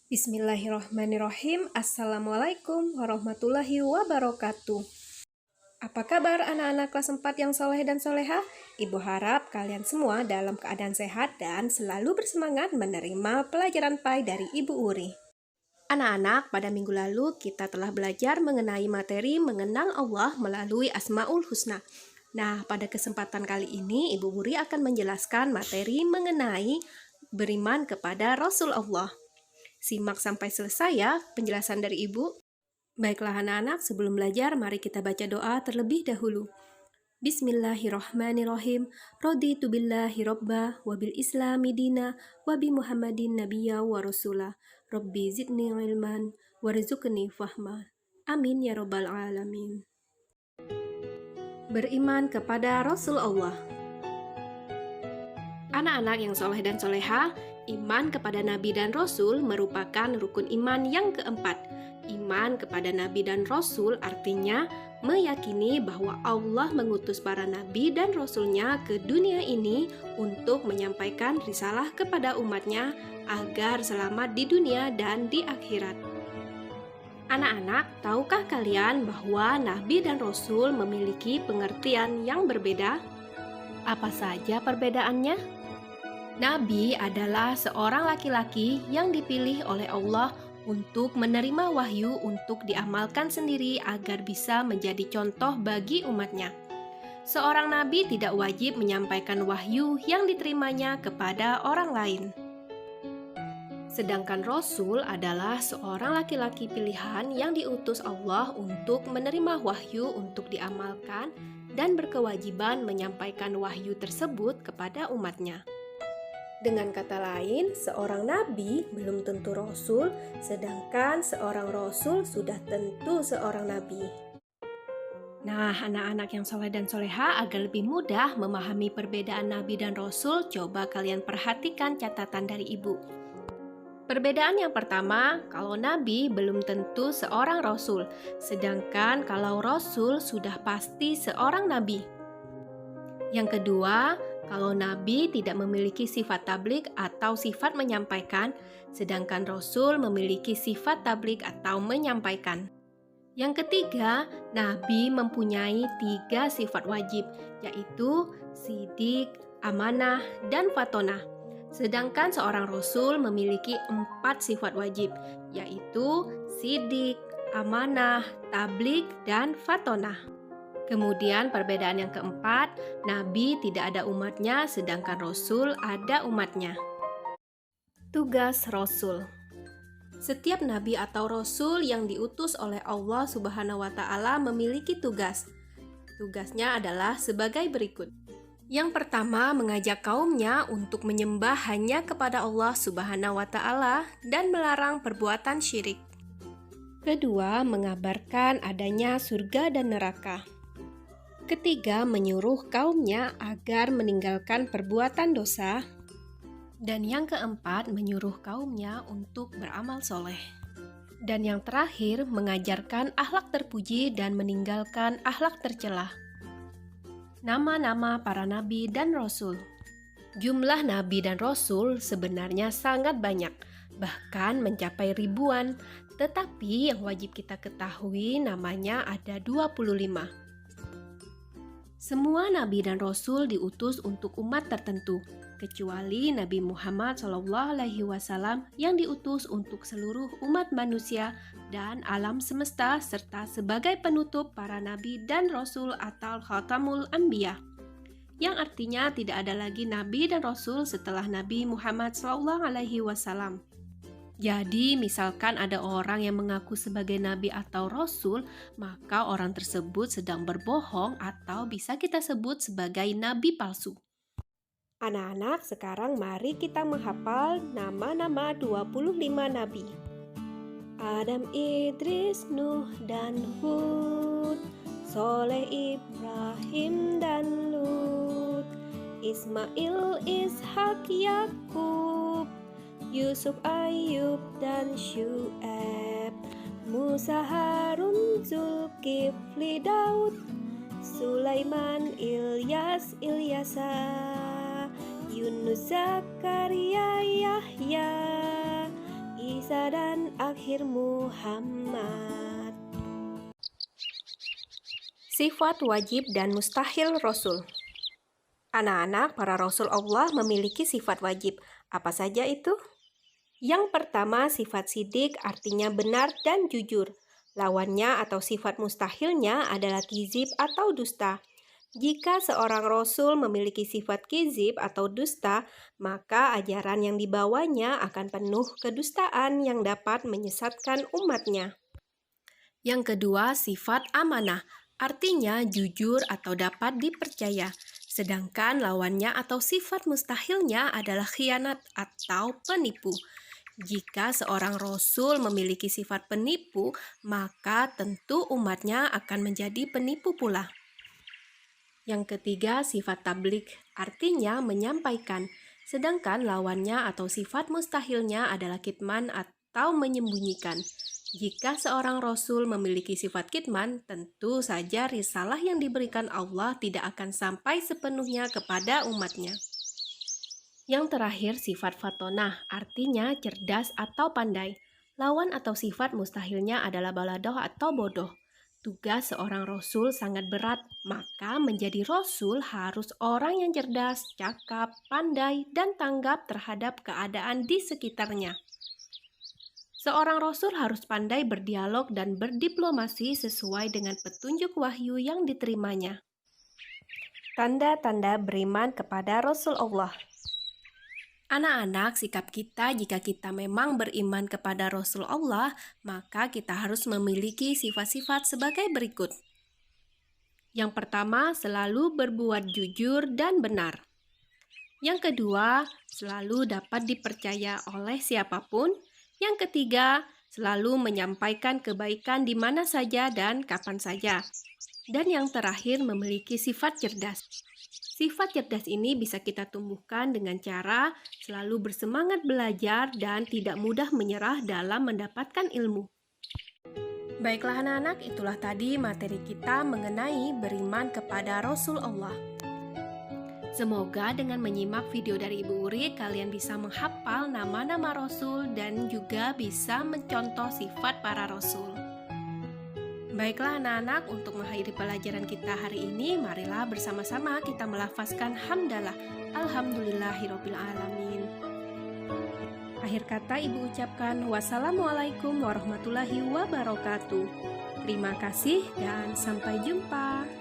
Bismillahirrahmanirrahim. Assalamualaikum warahmatullahi wabarakatuh. Apa kabar anak-anak kelas 4 yang soleh dan soleha? Ibu harap kalian semua dalam keadaan sehat dan selalu bersemangat menerima pelajaran PAI dari Ibu Uri. Anak-anak, pada minggu lalu kita telah belajar mengenai materi mengenal Allah melalui Asmaul Husna. Nah, pada kesempatan kali ini Ibu Uri akan menjelaskan materi mengenai beriman kepada Rasul Allah. Simak sampai selesai ya penjelasan dari Ibu. Baiklah anak-anak, sebelum belajar mari kita baca doa terlebih dahulu. Bismillahirrahmanirrahim. Raditu billahi robba wa bil islami dina wa bi muhammadin nabiyya wa rasulah. Rabbi zidni ilman warzuqni fahma. Amin ya robbal alamin. Beriman kepada Rasul Allah. Anak-anak yang soleh dan soleha, iman kepada Nabi dan Rasul merupakan rukun iman yang keempat. Iman kepada Nabi dan Rasul artinya meyakini bahwa Allah mengutus para Nabi dan Rasul-Nya ke dunia ini untuk menyampaikan risalah kepada umatnya agar selamat di dunia dan di akhirat. Anak-anak, tahukah kalian bahwa Nabi dan Rasul memiliki pengertian yang berbeda? Apa saja perbedaannya? Nabi adalah seorang laki-laki yang dipilih oleh Allah untuk menerima wahyu untuk diamalkan sendiri agar bisa menjadi contoh bagi umatnya. Seorang nabi tidak wajib menyampaikan wahyu yang diterimanya kepada orang lain. Sedangkan Rasul adalah seorang laki-laki pilihan yang diutus Allah untuk menerima wahyu untuk diamalkan dan berkewajiban menyampaikan wahyu tersebut kepada umatnya. Dengan kata lain, seorang nabi belum tentu rasul, sedangkan seorang rasul sudah tentu seorang nabi. Nah, anak-anak yang soleh dan soleha, agar lebih mudah memahami perbedaan nabi dan rasul, coba kalian perhatikan catatan dari ibu. Perbedaan yang pertama, kalau nabi belum tentu seorang rasul, sedangkan kalau rasul sudah pasti seorang nabi. Yang kedua, kalau nabi tidak memiliki sifat tabligh atau sifat menyampaikan, sedangkan rasul memiliki sifat tabligh atau menyampaikan. Yang ketiga, nabi mempunyai 3 sifat wajib, yaitu sidik, amanah, dan fatonah. Sedangkan seorang rasul memiliki 4 sifat wajib, yaitu sidik, amanah, tabligh, dan fatonah. Kemudian perbedaan yang keempat, Nabi tidak ada umatnya sedangkan Rasul ada umatnya. Tugas Rasul. Setiap Nabi atau Rasul yang diutus oleh Allah Subhanahu wa Ta'ala memiliki tugas. Tugasnya adalah sebagai berikut. Yang pertama, mengajak kaumnya untuk menyembah hanya kepada Allah Subhanahu wa Ta'ala dan melarang perbuatan syirik. Kedua, mengabarkan adanya surga dan neraka. Ketiga, menyuruh kaumnya agar meninggalkan perbuatan dosa. Dan yang keempat, menyuruh kaumnya untuk beramal soleh. Dan yang terakhir, mengajarkan akhlak terpuji dan meninggalkan akhlak tercela. Nama-nama para nabi dan rasul. Jumlah nabi dan rasul sebenarnya sangat banyak, bahkan mencapai ribuan. Tetapi yang wajib kita ketahui namanya ada 25. Semua nabi dan rasul diutus untuk umat tertentu, kecuali Nabi Muhammad SAW yang diutus untuk seluruh umat manusia dan alam semesta serta sebagai penutup para nabi dan rasul atau khatamul anbiya, yang artinya tidak ada lagi nabi dan rasul setelah Nabi Muhammad SAW. Jadi, misalkan ada orang yang mengaku sebagai nabi atau rasul, maka orang tersebut sedang berbohong atau bisa kita sebut sebagai nabi palsu. Anak-anak, sekarang mari kita menghafal nama-nama 25 nabi. Adam, Idris, Nuh, dan Hud, Soleh, Ibrahim, dan Lut, Ismail, Ishak, Yakub, Yusuf, Ayub, dan Syu'aib, Musa, Harun, Zulkifli, Daud, Sulaiman, Ilyas, Ilyasa, Yunus, Zakaria, Yahya, Isa dan akhir Muhammad. Sifat wajib dan mustahil Rasul. Anak-anak, para Rasul Allah memiliki sifat wajib. Apa saja itu? Yang pertama, sifat sidik artinya benar dan jujur. Lawannya atau sifat mustahilnya adalah kizib atau dusta. Jika seorang Rasul memiliki sifat kizib atau dusta, maka ajaran yang dibawanya akan penuh kedustaan yang dapat menyesatkan umatnya. Yang kedua, sifat amanah, artinya jujur atau dapat dipercaya. Sedangkan lawannya atau sifat mustahilnya adalah khianat atau penipu. Jika seorang Rasul memiliki sifat penipu, maka tentu umatnya akan menjadi penipu pula. Yang ketiga, sifat tabligh, artinya menyampaikan. Sedangkan lawannya atau sifat mustahilnya adalah kitman atau menyembunyikan. Jika seorang Rasul memiliki sifat kitman, tentu saja risalah yang diberikan Allah tidak akan sampai sepenuhnya kepada umatnya. Yang terakhir, sifat fatonah, artinya cerdas atau pandai. Lawan atau sifat mustahilnya adalah baladoh atau bodoh. Tugas seorang Rasul sangat berat, maka menjadi Rasul harus orang yang cerdas, cakap, pandai, dan tanggap terhadap keadaan di sekitarnya. Seorang Rasul harus pandai berdialog dan berdiplomasi sesuai dengan petunjuk wahyu yang diterimanya. Tanda-tanda beriman kepada Rasul Allah. Anak-anak, sikap kita jika kita memang beriman kepada Rasul Allah, maka kita harus memiliki sifat-sifat sebagai berikut. Yang pertama, selalu berbuat jujur dan benar. Yang kedua, selalu dapat dipercaya oleh siapapun. Yang ketiga, selalu menyampaikan kebaikan di mana saja dan kapan saja. Dan yang terakhir, memiliki sifat cerdas. Sifat cerdas ini bisa kita tumbuhkan dengan cara selalu bersemangat belajar dan tidak mudah menyerah dalam mendapatkan ilmu. Baiklah anak-anak, itulah tadi materi kita mengenai beriman kepada Rasul Allah. Semoga dengan menyimak video dari Ibu Uri, kalian bisa menghafal nama-nama Rasul dan juga bisa mencontoh sifat para Rasul. Baiklah anak-anak, untuk mengakhiri pelajaran kita hari ini, marilah bersama-sama kita melafazkan hamdalah. Alhamdulillahirrabbilalamin. Akhir kata Ibu ucapkan wassalamualaikum warahmatullahi wabarakatuh. Terima kasih dan sampai jumpa.